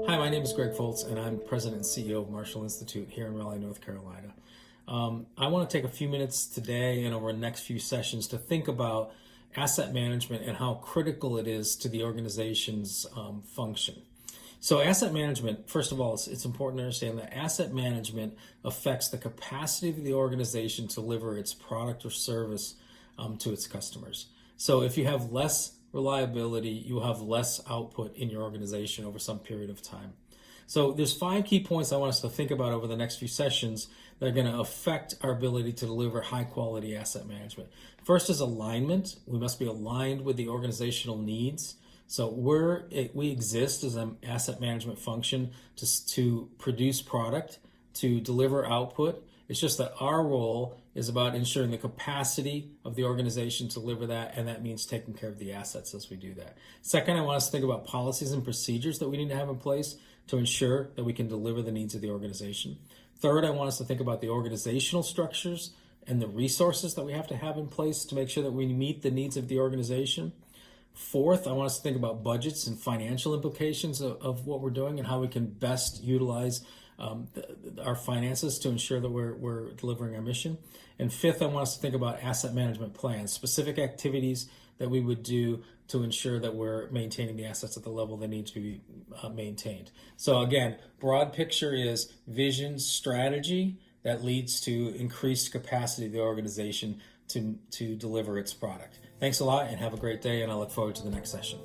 Hi, my name is Greg Folts, and I'm President and CEO of Marshall Institute here in Raleigh, North Carolina. I want to take a few minutes today and over the next few sessions to think about asset management and how critical it is to the organization's function. So asset management, first of all, it's important to understand that asset management affects the capacity of the organization to deliver its product or service to its customers. So if you have less reliability, you will have less output in your organization over some period of time. So there's 5 key points I want us to think about over the next few sessions that are going to affect our ability to deliver high quality asset management. First is alignment. We must be aligned with the organizational needs. So we exist as an asset management function to produce product, to deliver output. It's just that our role is about ensuring the capacity of the organization to deliver that, and that means taking care of the assets as we do that. Second, I want us to think about policies and procedures that we need to have in place to ensure that we can deliver the needs of the organization. Third, I want us to think about the organizational structures and the resources that we have to have in place to make sure that we meet the needs of the organization. Fourth, I want us to think about budgets and financial implications of what we're doing and how we can best utilize our finances to ensure that we're delivering our mission. And fifth, I want us to think about asset management plans, specific activities that we would do to ensure that we're maintaining the assets at the level they need to be maintained. So again, broad picture is vision, strategy that leads to increased capacity of the organization to deliver its product. Thanks a lot and have a great day, and I look forward to the next session.